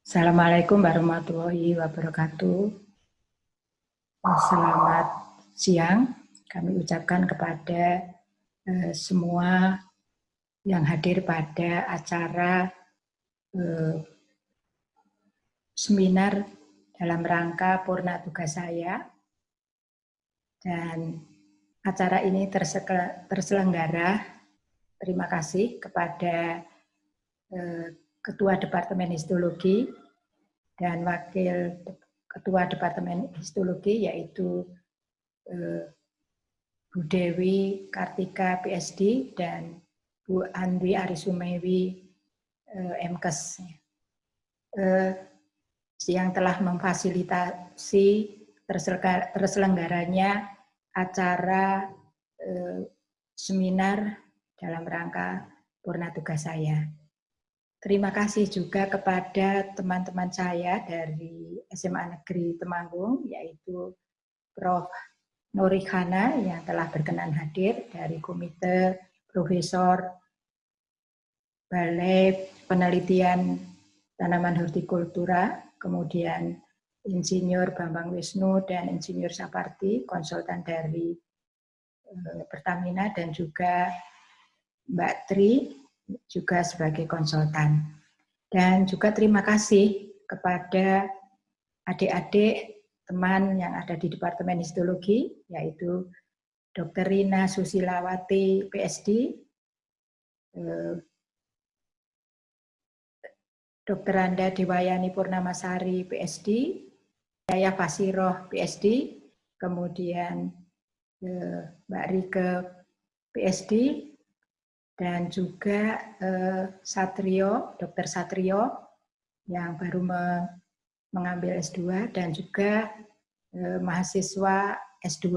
Assalamualaikum warahmatullahi wabarakatuh. Selamat siang. Kami ucapkan kepada semua yang hadir pada acara seminar dalam rangka purna tugas saya. Dan acara ini terselenggara. Terima kasih kepada Ketua Departemen Histologi dan Wakil Ketua Departemen Histologi, yaitu Bu Dewi Kartika PSD dan Bu Andwi Arisumewi MKes, yang telah memfasilitasi terselenggaranya acara seminar dalam rangka purna tugas saya. Terima kasih juga kepada teman-teman saya dari SMA Negeri Temanggung, yaitu Prof. Nurikhana yang telah berkenan hadir, dari Komite Profesor Balai Penelitian Tanaman Hortikultura, kemudian Insinyur Bambang Wisnu dan Insinyur Sapardi, konsultan dari Pertamina, dan juga Mbak Tri juga sebagai konsultan. Dan juga terima kasih kepada adik-adik teman yang ada di Departemen Histologi, yaitu Dr. Rina Susilawati PSD, Dr. Randa Dewayani Purnamasari PSD, Yaya Fasiroh PSD, kemudian Mbak Rike PSD, dan juga Satrio, Dr. Satrio yang baru mengambil S2, dan juga mahasiswa S2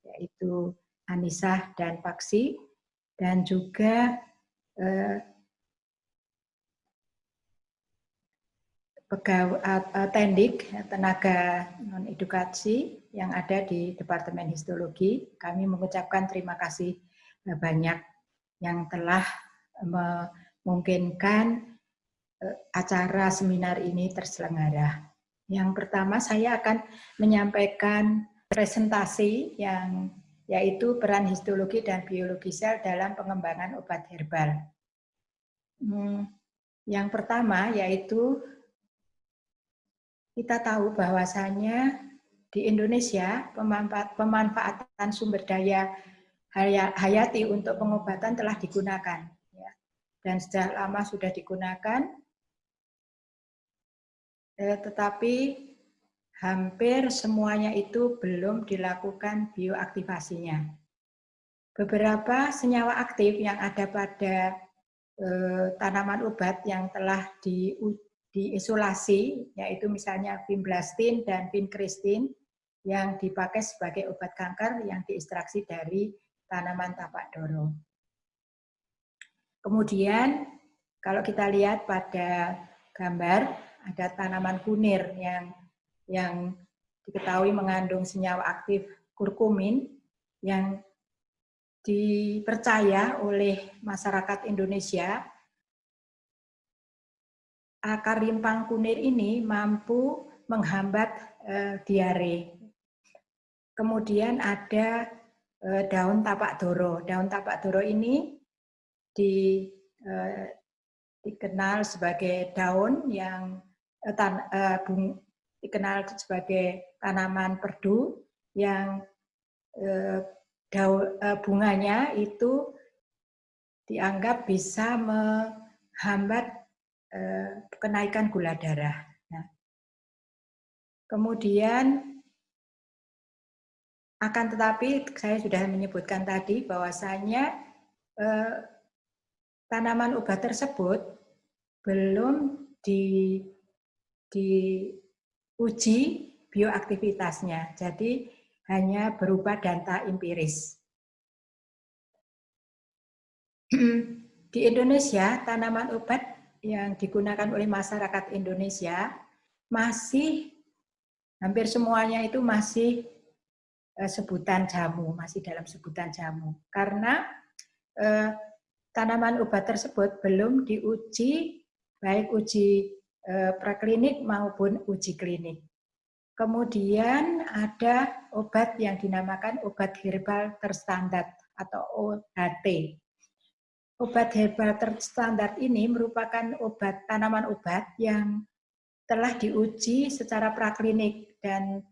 yaitu Anisah dan Paksi, dan juga pegawai tendik, tenaga non-edukasi yang ada di Departemen Histologi. Kami mengucapkan terima kasih banyak yang telah memungkinkan acara seminar ini terselenggara. Yang pertama, saya akan menyampaikan presentasi yaitu peran histologi dan biologi sel dalam pengembangan obat herbal. Yang pertama yaitu kita tahu bahwasannya di Indonesia pemanfaatan sumber daya hayati untuk pengobatan telah digunakan, dan sejak lama sudah digunakan, tetapi hampir semuanya itu belum dilakukan bioaktivasinya. Beberapa senyawa aktif yang ada pada tanaman obat yang telah diisolasi, yaitu misalnya vinblastin dan vincristin, yang dipakai sebagai obat kanker yang diekstraksi dari tanaman tapak doro. Kemudian kalau kita lihat pada gambar, ada tanaman kunir yang diketahui mengandung senyawa aktif kurkumin, yang dipercaya oleh masyarakat Indonesia akar rimpang kunir ini mampu menghambat diare. Kemudian ada daun tapak doro. Daun tapak doro ini dikenal sebagai daun yang dikenal sebagai tanaman perdu yang bunganya itu dianggap bisa menghambat kenaikan gula darah. Nah, kemudian akan tetapi saya sudah menyebutkan tadi bahwasanya tanaman obat tersebut belum diuji bioaktivitasnya, jadi hanya berupa data empiris. Di Indonesia, tanaman obat yang digunakan oleh masyarakat Indonesia masih hampir semuanya itu masih sebutan jamu, masih dalam sebutan jamu, karena tanaman obat tersebut belum diuji, baik uji praklinik maupun uji klinik. Kemudian ada obat yang dinamakan obat herbal terstandar atau OHT. Obat herbal terstandar ini merupakan obat tanaman obat yang telah diuji secara praklinik dan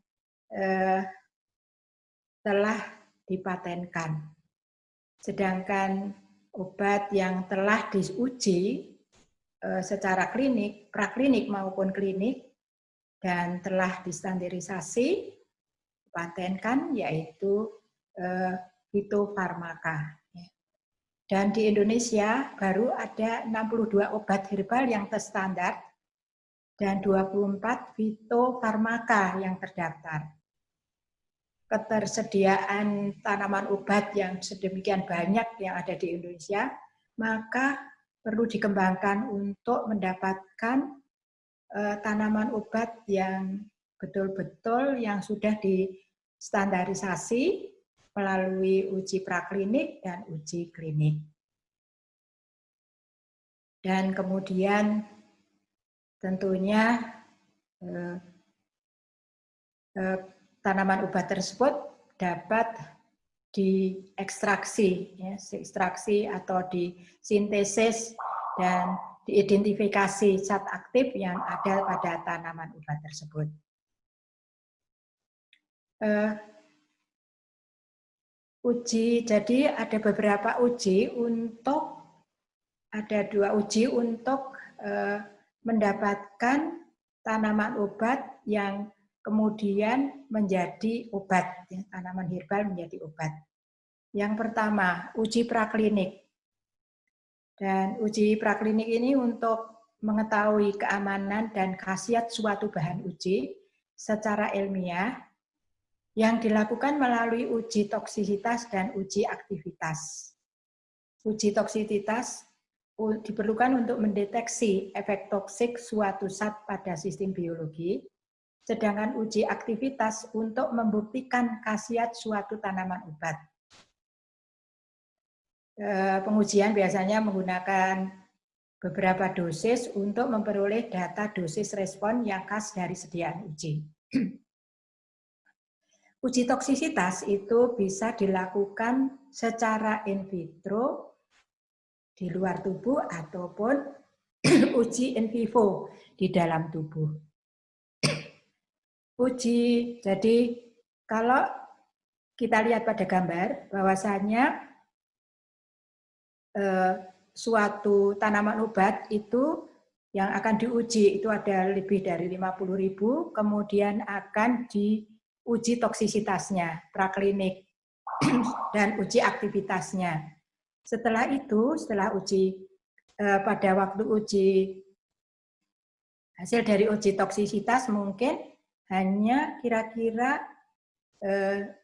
telah dipatenkan. Sedangkan obat yang telah diuji secara klinik, praklinik maupun klinik, dan telah distandarisasi, dipatenkan, yaitu fitofarmaka. Dan di Indonesia baru ada 62 obat herbal yang terstandar dan 24 fitofarmaka yang terdaftar. Ketersediaan tanaman obat yang sedemikian banyak yang ada di Indonesia, maka perlu dikembangkan untuk mendapatkan tanaman obat yang betul-betul yang sudah distandarisasi melalui uji praklinik dan uji klinik. Dan kemudian tentunya tanaman obat tersebut dapat diekstraksi, ya, ekstraksi atau disintesis dan diidentifikasi zat aktif yang ada pada tanaman obat tersebut. Jadi ada beberapa uji untuk, ada 2 uji untuk mendapatkan tanaman obat yang kemudian menjadi obat, ya, tanaman herbal menjadi obat. Yang pertama, uji praklinik. Dan uji praklinik ini untuk mengetahui keamanan dan khasiat suatu bahan uji secara ilmiah yang dilakukan melalui uji toksisitas dan uji aktivitas. Uji toksisitas diperlukan untuk mendeteksi efek toksik suatu zat pada sistem biologi, sedangkan uji aktivitas untuk membuktikan khasiat suatu tanaman obat. Pengujian biasanya menggunakan beberapa dosis untuk memperoleh data dosis respon yang khas dari sediaan uji. Uji toksisitas itu bisa dilakukan secara in vitro di luar tubuh ataupun uji in vivo di dalam tubuh. Jadi kalau kita lihat pada gambar bahwasanya suatu tanaman obat itu yang akan diuji itu ada lebih dari 50.000, kemudian akan diuji toksisitasnya, praklinik, dan uji aktivitasnya. Setelah itu, pada waktu hasil dari uji toksisitas mungkin hanya kira-kira 2.000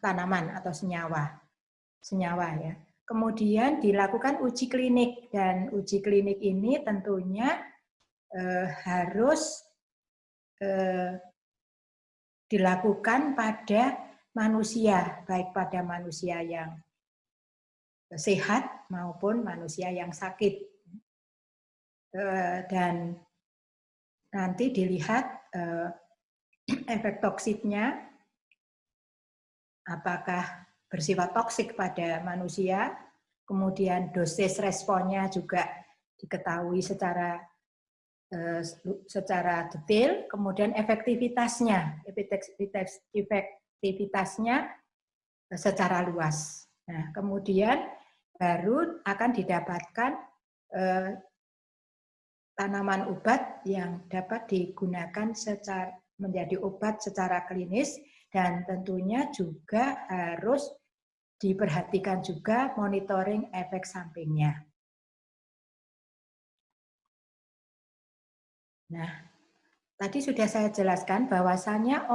tanaman atau senyawa ya. Kemudian dilakukan uji klinik, dan uji klinik ini tentunya harus dilakukan pada manusia, baik pada manusia yang sehat maupun manusia yang sakit. Dan nanti dilihat efek toksiknya, apakah bersifat toksik pada manusia, kemudian dosis responnya juga diketahui secara detail, kemudian efektivitasnya secara luas. Nah, kemudian baru akan didapatkan tanaman obat yang dapat digunakan menjadi obat secara klinis, dan tentunya juga harus diperhatikan juga monitoring efek sampingnya. Nah, tadi sudah saya jelaskan bahwasannya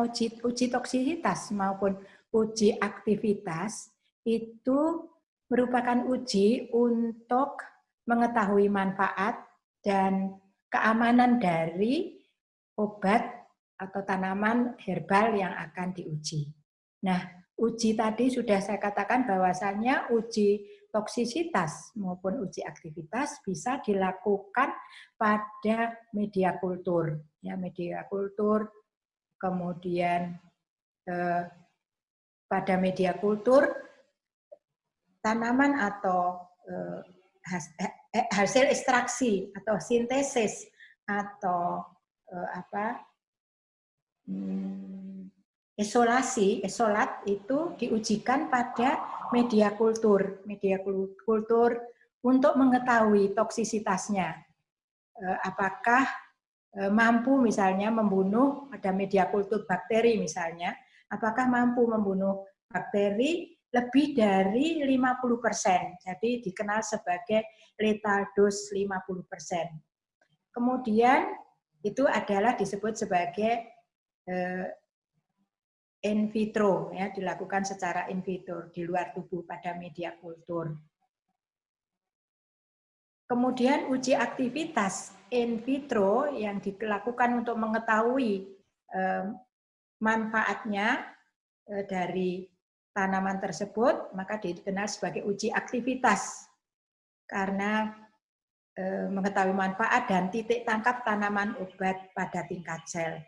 uji toksisitas maupun uji aktivitas itu merupakan uji untuk mengetahui manfaat dan keamanan dari obat atau tanaman herbal yang akan diuji. Nah, uji tadi sudah saya katakan bahwasannya uji toksisitas maupun uji aktivitas bisa dilakukan pada media kultur, ya media kultur, kemudian pada media kultur tanaman atau hasil ekstraksi atau sintesis atau isolat itu diujikan pada media kultur untuk mengetahui toksisitasnya. Apakah mampu misalnya membunuh pada media kultur bakteri misalnya, apakah mampu membunuh bakteri lebih dari 50%. Jadi dikenal sebagai lethal dose 50%. Kemudian itu adalah disebut sebagai in vitro, ya, dilakukan secara in vitro di luar tubuh pada media kultur. Kemudian uji aktivitas in vitro yang dilakukan untuk mengetahui manfaatnya dari tanaman tersebut, maka dikenal sebagai uji aktivitas karena mengetahui manfaat dan titik tangkap tanaman obat pada tingkat sel.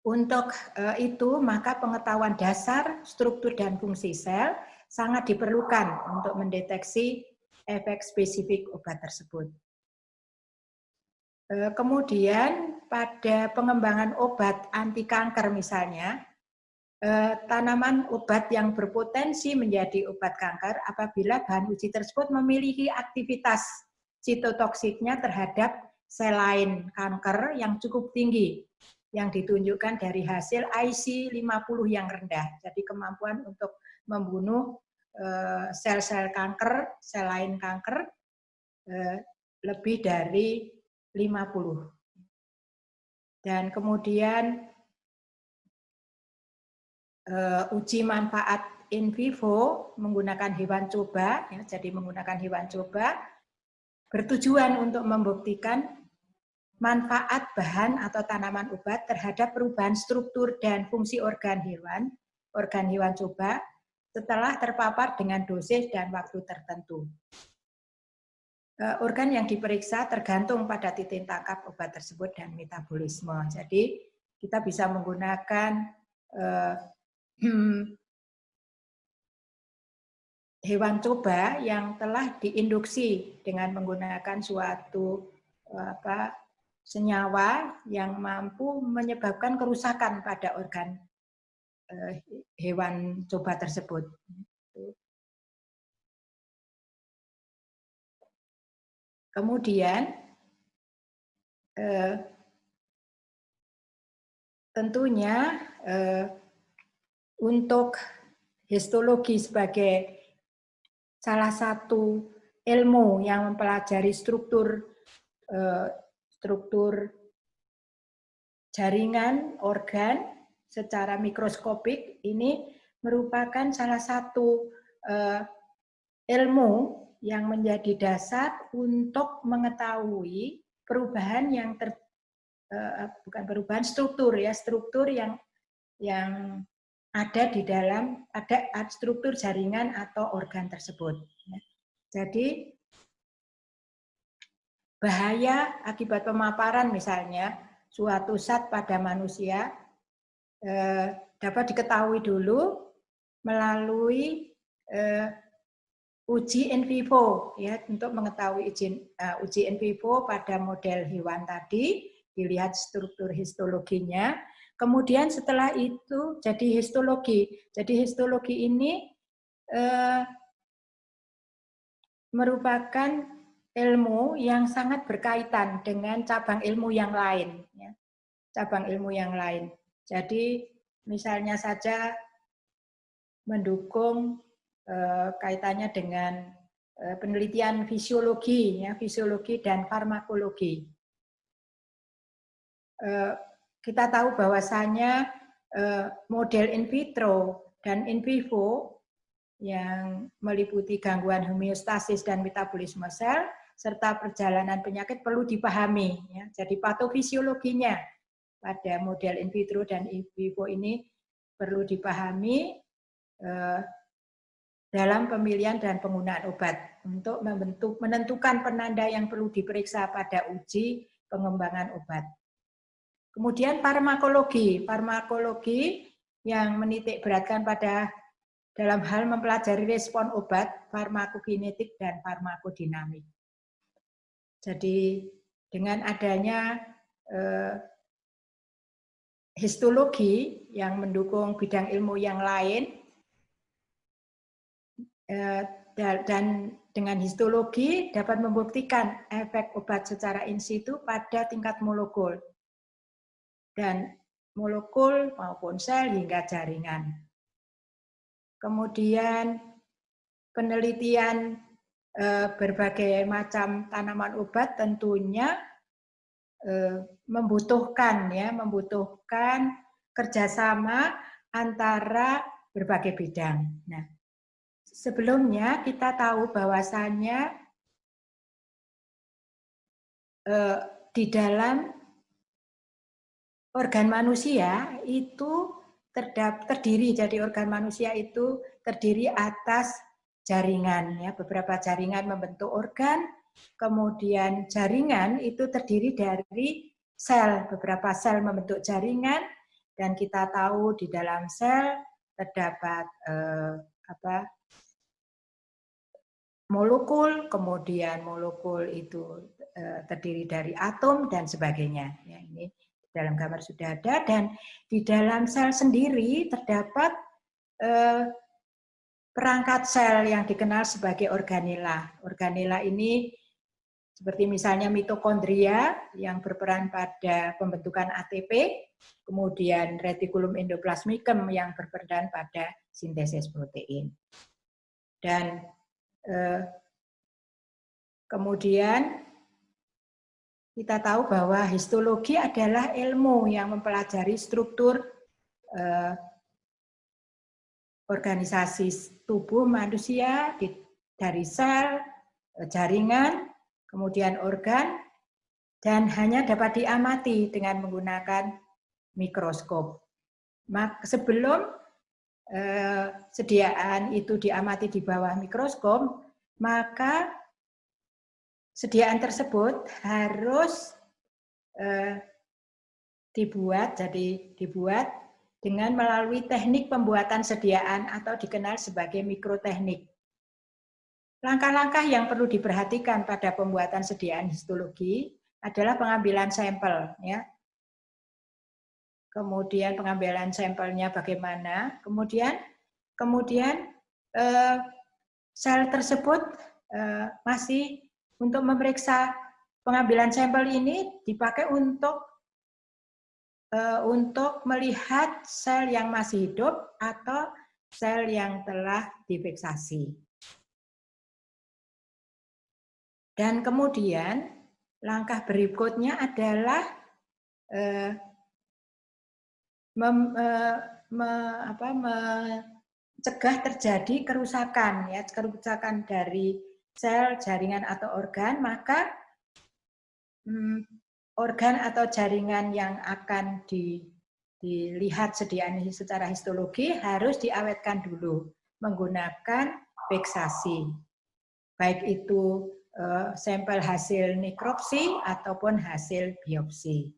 Untuk itu, maka pengetahuan dasar struktur dan fungsi sel sangat diperlukan untuk mendeteksi efek spesifik obat tersebut. Kemudian pada pengembangan obat anti kanker misalnya, tanaman obat yang berpotensi menjadi obat kanker apabila bahan uji tersebut memiliki aktivitas sitotoksiknya terhadap sel lain kanker yang cukup tinggi, yang ditunjukkan dari hasil IC50 yang rendah. Jadi kemampuan untuk membunuh sel-sel kanker, sel lain kanker, lebih dari 50. Dan kemudian uji manfaat in vivo menggunakan hewan coba, ya, jadi menggunakan hewan coba bertujuan untuk membuktikan manfaat bahan atau tanaman obat terhadap perubahan struktur dan fungsi organ hewan coba setelah terpapar dengan dosis dan waktu tertentu. Organ yang diperiksa tergantung pada titik tangkap obat tersebut dan metabolisme. Jadi kita bisa menggunakan hewan coba yang telah diinduksi dengan menggunakan suatu senyawa yang mampu menyebabkan kerusakan pada organ hewan coba tersebut. Kemudian tentunya untuk histologi sebagai salah satu ilmu yang mempelajari struktur jaringan organ secara mikroskopik, ini merupakan salah satu ilmu yang menjadi dasar untuk mengetahui perubahan yang bukan perubahan struktur, ya, struktur yang ada di dalam struktur jaringan atau organ tersebut. Jadi bahaya akibat pemaparan misalnya suatu zat pada manusia dapat diketahui dulu melalui uji in vivo, ya, untuk mengetahui uji in vivo pada model hewan tadi, dilihat struktur histologinya. Kemudian setelah itu jadi histologi. Jadi histologi ini merupakan ilmu yang sangat berkaitan dengan cabang ilmu yang lain, ya. Cabang ilmu yang lain. Jadi misalnya saja mendukung kaitannya dengan penelitian fisiologi, ya, fisiologi dan farmakologi. Kita tahu bahwasanya model in vitro dan in vivo yang meliputi gangguan homeostasis dan metabolisme sel serta perjalanan penyakit perlu dipahami, ya. Jadi patofisiologinya pada model in vitro dan in vivo ini perlu dipahami dalam pemilihan dan penggunaan obat untuk menentukan penanda yang perlu diperiksa pada uji pengembangan obat. Kemudian farmakologi yang menitik beratkan pada dalam hal mempelajari respon obat, farmakokinetik dan farmakodinamik. Jadi dengan adanya histologi yang mendukung bidang ilmu yang lain, dan dengan histologi dapat membuktikan efek obat secara in situ pada tingkat molekul dan molekul maupun sel hingga jaringan. Kemudian penelitian berbagai macam tanaman obat tentunya membutuhkan kerjasama antara berbagai bidang. Nah, sebelumnya kita tahu bahwasannya di dalam organ manusia itu terdiri, jadi organ manusia itu terdiri atas jaringan, ya, beberapa jaringan membentuk organ, kemudian jaringan itu terdiri dari sel, beberapa sel membentuk jaringan, dan kita tahu di dalam sel terdapat molekul, kemudian molekul itu terdiri dari atom dan sebagainya. Ya, ini dalam gambar sudah ada, dan di dalam sel sendiri terdapat perangkat sel yang dikenal sebagai organela. Organela ini seperti misalnya mitokondria yang berperan pada pembentukan ATP, kemudian retikulum endoplasmikum yang berperan pada sintesis protein. Dan kemudian kita tahu bahwa histologi adalah ilmu yang mempelajari struktur organisasi tubuh manusia dari sel, jaringan, kemudian organ, dan hanya dapat diamati dengan menggunakan mikroskop. Sebelum sediaan itu diamati di bawah mikroskop, maka sediaan tersebut harus dibuat dengan melalui teknik pembuatan sediaan atau dikenal sebagai mikroteknik. Langkah-langkah yang perlu diperhatikan pada pembuatan sediaan histologi adalah pengambilan sampel, ya. Kemudian pengambilan sampelnya bagaimana? Kemudian sel tersebut masih untuk memeriksa pengambilan sampel ini dipakai untuk melihat sel yang masih hidup atau sel yang telah difiksasi. Dan kemudian langkah berikutnya adalah mencegah terjadi kerusakan, ya, kerusakan dari sel, jaringan atau organ, maka organ atau jaringan yang akan dilihat sediaan secara histologi harus diawetkan dulu menggunakan fiksasi, baik itu sampel hasil nekropsi ataupun hasil biopsi.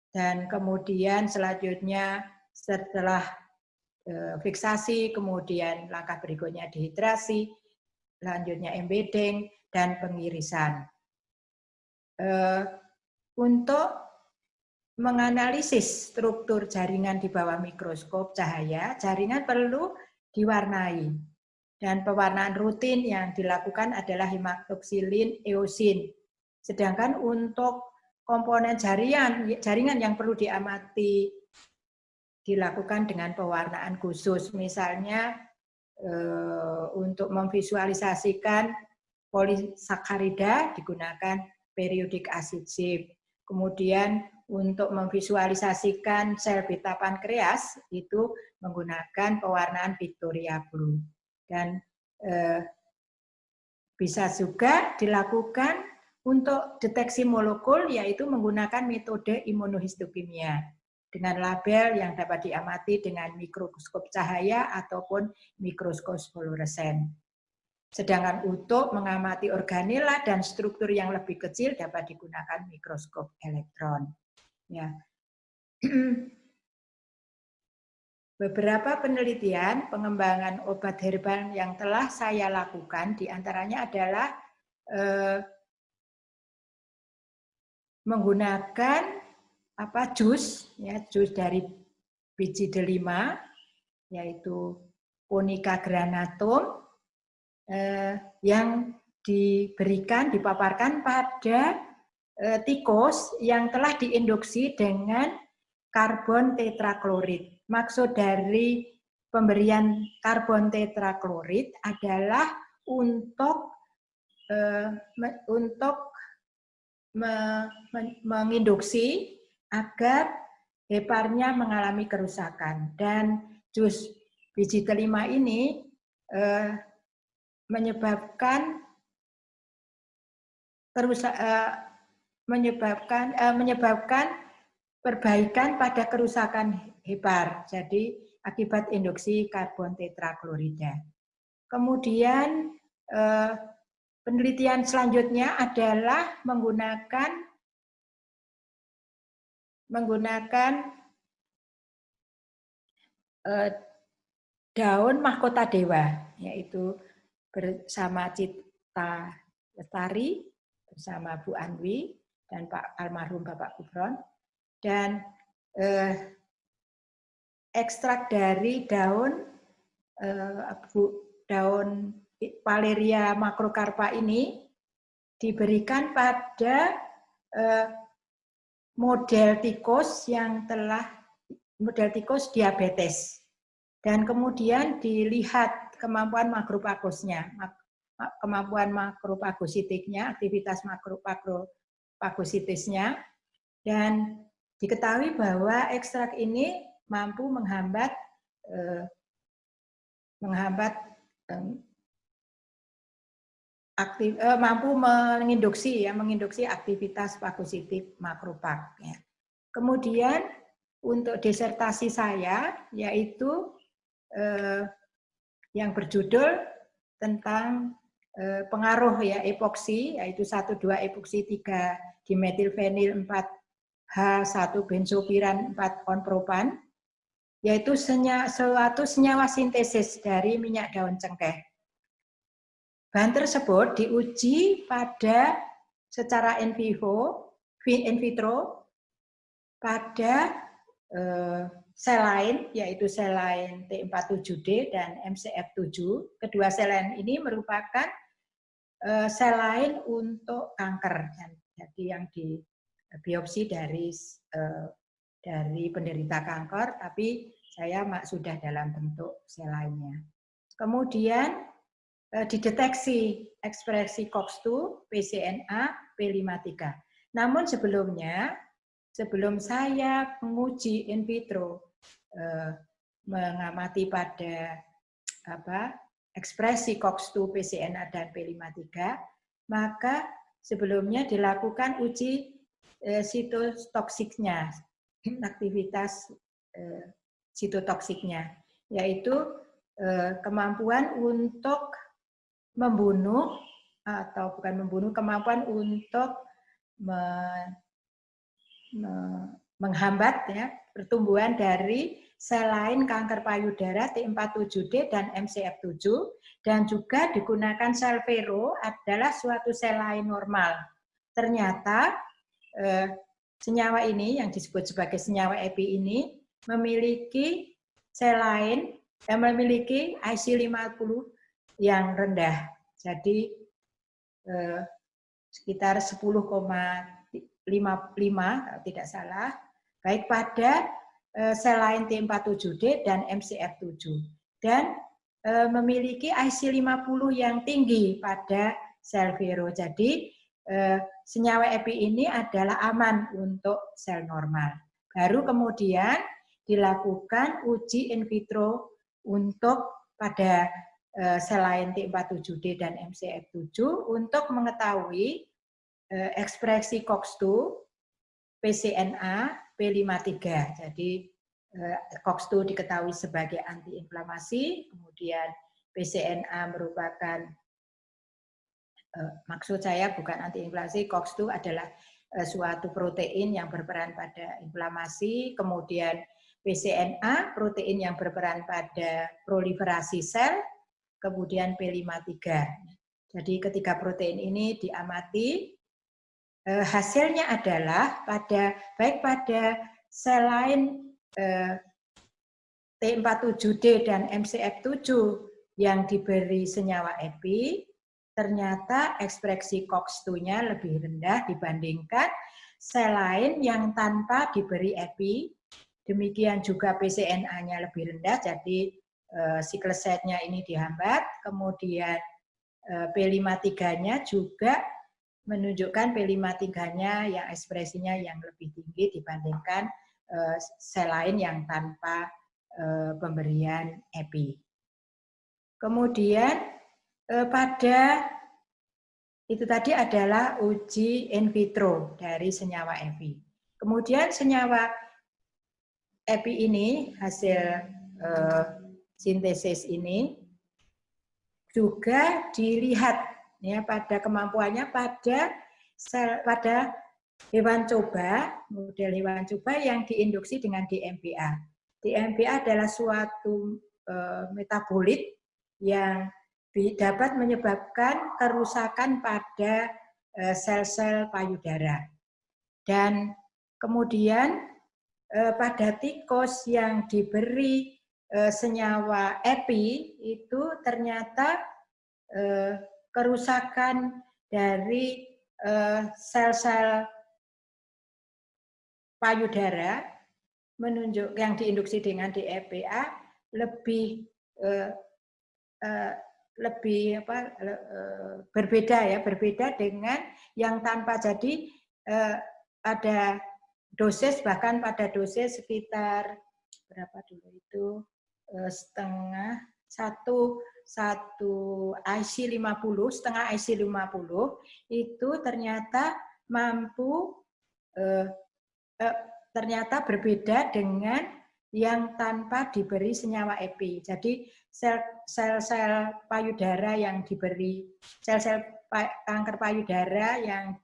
Dan kemudian selanjutnya setelah fiksasi, kemudian langkah berikutnya dehidrasi, selanjutnya embedding, dan pengirisan. Untuk menganalisis struktur jaringan di bawah mikroskop cahaya, jaringan perlu diwarnai. Dan pewarnaan rutin yang dilakukan adalah hematoksilin eosin. Sedangkan untuk komponen jaringan yang perlu diamati dilakukan dengan pewarnaan khusus. Misalnya untuk memvisualisasikan polisakarida digunakan periodic acid shift. Kemudian untuk memvisualisasikan sel beta pankreas itu menggunakan pewarnaan Victoria Blue. Dan bisa juga dilakukan untuk deteksi molekul, yaitu menggunakan metode imunohistokimia. dengan label yang dapat diamati dengan mikroskop cahaya ataupun mikroskop fluoresen. Sedangkan untuk mengamati organela dan struktur yang lebih kecil dapat digunakan mikroskop elektron. Ya. Beberapa penelitian pengembangan obat herbal yang telah saya lakukan diantaranya adalah menggunakan jus, ya, jus dari biji delima, yaitu Punica granatum, yang dipaparkan pada tikus yang telah diinduksi dengan karbon tetraklorid. Maksud dari pemberian karbon tetraklorid adalah untuk menginduksi agar heparnya mengalami kerusakan. Dan jus biji delima ini menyebabkan perbaikan pada kerusakan hepar. Jadi akibat induksi karbon tetraklorida. Kemudian penelitian selanjutnya adalah menggunakan daun mahkota dewa, yaitu bersama Cita Lestari, bersama Bu Anwi dan Pak almarhum Bapak Gufron, dan ekstrak dari daun Paleria macrocarpa ini diberikan pada model tikus diabetes, dan kemudian dilihat kemampuan makropagosnya, kemampuan makropagositiknya, aktivitas makropagositisnya, dan diketahui bahwa ekstrak ini mampu mampu menginduksi aktivitas fagositik makropag. Ya. Kemudian untuk disertasi saya yaitu yang berjudul tentang pengaruh ya epoksi, yaitu 1,2-epoksi 3-dimetilfenil 4H1-benzopiran 4-onpropan, yaitu suatu senyawa sintesis dari minyak daun cengkeh. Bahan tersebut diuji secara in vitro pada sel lain, yaitu sel lain T47D dan MCF7. Kedua sel lain ini merupakan sel lain untuk kanker, jadi yang dibiopsi dari penderita kanker, tapi saya sudah dalam bentuk sel lainnya. Kemudian dideteksi ekspresi COX-2, PCNA, P53. Namun sebelum saya menguji in vitro, mengamati pada ekspresi COX-2, PCNA, dan P53, maka sebelumnya dilakukan uji sitotoksiknya, aktivitas sitotoksiknya, yaitu kemampuan untuk membunuh, atau bukan membunuh, kemampuan untuk menghambat ya pertumbuhan dari sel lain kanker payudara T47D dan MCF7, dan juga digunakan sel vero adalah suatu sel lain normal. Ternyata senyawa ini yang disebut sebagai senyawa EPI ini memiliki sel lain yang memiliki IC50 yang rendah. Jadi sekitar 10,55 kalau tidak salah, baik pada sel lain T47D dan MCF7, dan memiliki IC50 yang tinggi pada sel vero. Jadi senyawa EPI ini adalah aman untuk sel normal. Baru kemudian dilakukan uji in vitro untuk pada sel lain T47D dan MCF7 untuk mengetahui ekspresi COX-2, PCNA, P53. Jadi COX-2 diketahui sebagai antiinflamasi, kemudian PCNA merupakan, maksud saya bukan antiinflamasi, COX-2 adalah suatu protein yang berperan pada inflamasi, kemudian PCNA, protein yang berperan pada proliferasi sel, kemudian P53. Jadi ketiga protein ini diamati, hasilnya adalah baik pada sel lain T47D dan MCF7 yang diberi senyawa EPI, ternyata ekspresi COX-2-nya lebih rendah dibandingkan sel lain yang tanpa diberi EPI. Demikian juga PCNA-nya lebih rendah, jadi siklus setnya ini dihambat. Kemudian P53-nya juga menunjukkan P53-nya yang ekspresinya yang lebih tinggi dibandingkan sel lain yang tanpa pemberian EPI. Kemudian pada itu tadi adalah uji in vitro dari senyawa EPI. Kemudian senyawa EPI ini, hasil sintesis ini juga dilihat ya pada kemampuannya pada hewan coba, model hewan coba yang diinduksi dengan DMPA. DMPA adalah suatu metabolit yang dapat menyebabkan kerusakan pada sel-sel payudara. Dan kemudian pada tikus yang diberi senyawa EPI itu ternyata kerusakan dari sel-sel payudara menunjuk yang diinduksi dengan DMPA lebih berbeda dengan yang tanpa. Jadi ada dosis, bahkan pada dosis sekitar berapa dulu itu setengah setengah IC50 itu ternyata mampu ternyata berbeda dengan yang tanpa diberi senyawa EPI. Jadi sel-sel payudara yang diberi, sel-sel kanker payudara yang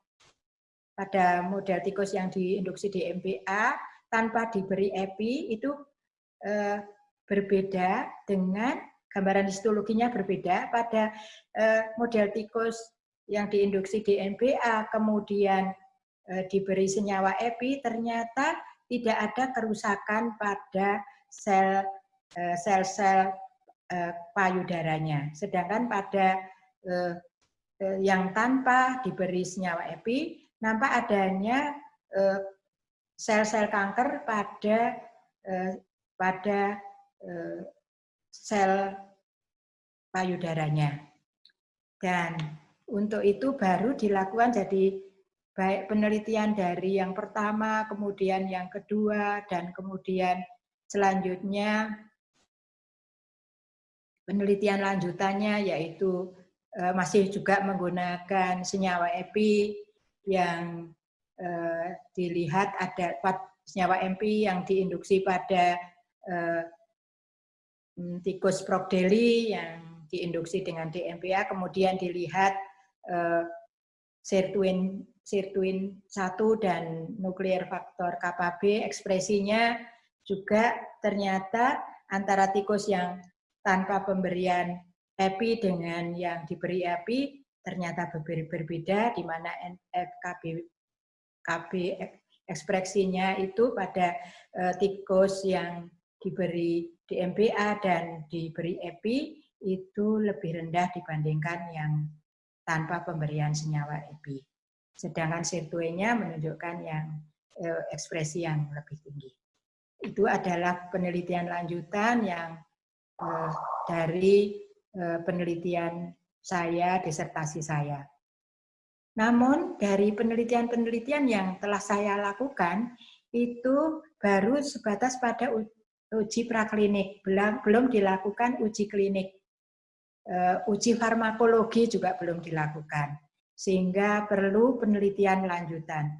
pada model tikus yang diinduksi DMPA tanpa diberi EPI itu berbeda dengan, gambaran histologinya berbeda. Pada model tikus yang diinduksi DMPA kemudian diberi senyawa EPI, ternyata tidak ada kerusakan pada sel-sel payudaranya. Sedangkan pada yang tanpa diberi senyawa EPI, nampak adanya sel-sel kanker pada sel payudaranya. Dan untuk itu baru dilakukan, jadi baik penelitian dari yang pertama, kemudian yang kedua, dan kemudian selanjutnya penelitian lanjutannya yaitu masih juga menggunakan senyawa EPI yang dilihat ada senyawa EPI yang diinduksi pada tikus Brochdeli yang diinduksi dengan DMPA, kemudian dilihat sirtuin 1 dan nuklear faktor Kb, ekspresinya juga ternyata antara tikus yang tanpa pemberian EPI dengan yang diberi EPI ternyata berbeda, di mana Kb ekspresinya itu pada tikus yang diberi DMPA dan diberi EPI itu lebih rendah dibandingkan yang tanpa pemberian senyawa EPI. Sedangkan sirtuinnya menunjukkan yang ekspresi yang lebih tinggi. Itu adalah penelitian lanjutan yang dari penelitian saya, disertasi saya. Namun dari penelitian-penelitian yang telah saya lakukan itu baru sebatas pada uji praklinik, belum dilakukan uji klinik. Uji farmakologi juga belum dilakukan, sehingga perlu penelitian lanjutan.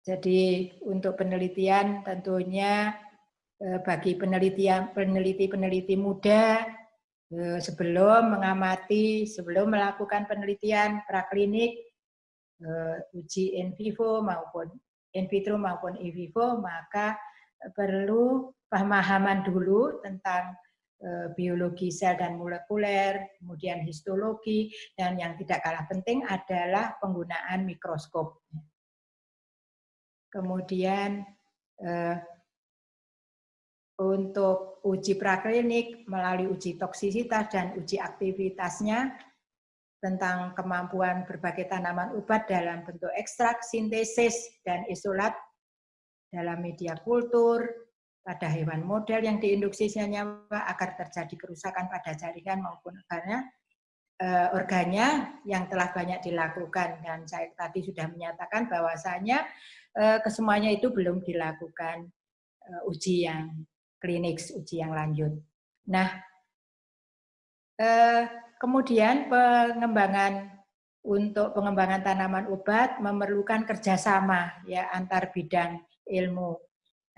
Jadi untuk penelitian tentunya bagi peneliti muda sebelum mengamati, sebelum melakukan penelitian praklinik, uji in vivo maupun in vitro maupun in vivo, maka perlu pemahaman dulu tentang biologi sel dan molekuler, kemudian histologi, dan yang tidak kalah penting adalah penggunaan mikroskop. Kemudian untuk uji praklinik melalui uji toksisitas dan uji aktivitasnya tentang kemampuan berbagai tanaman obat dalam bentuk ekstrak, sintesis, dan isolat dalam media kultur, pada hewan model yang diinduksi senyawa agar terjadi kerusakan pada jaringan maupun organnya yang telah banyak dilakukan. Dan saya tadi sudah menyatakan bahwasanya kesemuanya itu belum dilakukan uji yang klinik, uji yang lanjut. Nah, kemudian untuk pengembangan tanaman obat memerlukan kerjasama ya antar bidang ilmu,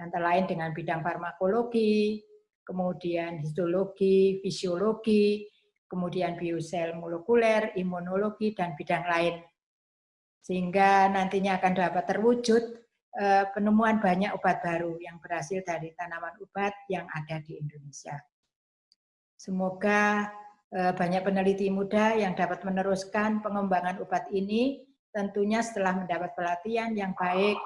antara lain dengan bidang farmakologi, kemudian histologi, fisiologi, kemudian biosel molekuler, imunologi, dan bidang lain. Sehingga nantinya akan dapat terwujud penemuan banyak obat baru yang berhasil dari tanaman obat yang ada di Indonesia. Semoga banyak peneliti muda yang dapat meneruskan pengembangan obat ini, tentunya setelah mendapat pelatihan yang baik,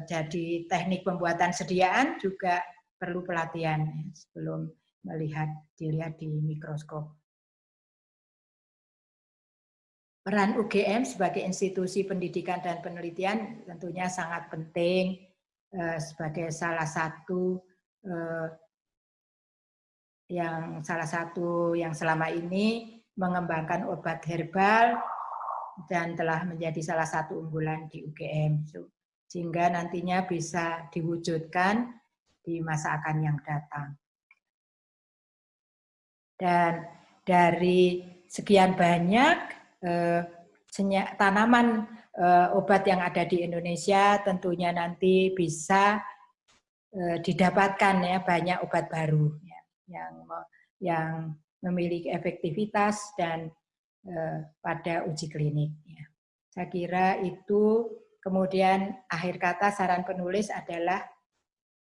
jadi teknik pembuatan sediaan juga perlu pelatihan sebelum dilihat di mikroskop. Peran UGM sebagai institusi pendidikan dan penelitian tentunya sangat penting sebagai salah satu yang selama ini mengembangkan obat herbal dan telah menjadi salah satu unggulan di UGM, sehingga nantinya bisa diwujudkan di masa akan yang datang. Dan dari sekian banyak tanaman obat yang ada di Indonesia, tentunya nanti bisa didapatkan ya banyak obat baru yang memiliki efektivitas dan pada uji klinik. Saya kira itu. Kemudian akhir kata saran penulis adalah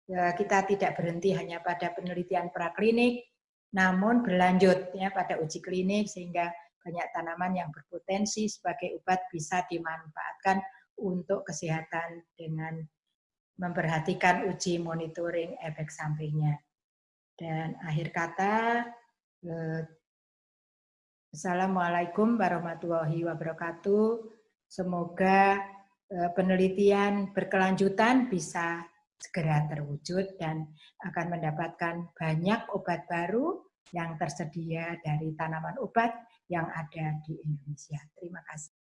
kita tidak berhenti hanya pada penelitian praklinik, namun berlanjut ya pada uji klinik sehingga banyak tanaman yang berpotensi sebagai obat bisa dimanfaatkan untuk kesehatan dengan memperhatikan uji monitoring efek sampingnya. Dan akhir kata, Assalamualaikum warahmatullahi wabarakatuh. Semoga penelitian berkelanjutan bisa segera terwujud dan akan mendapatkan banyak obat baru yang tersedia dari tanaman obat yang ada di Indonesia. Terima kasih.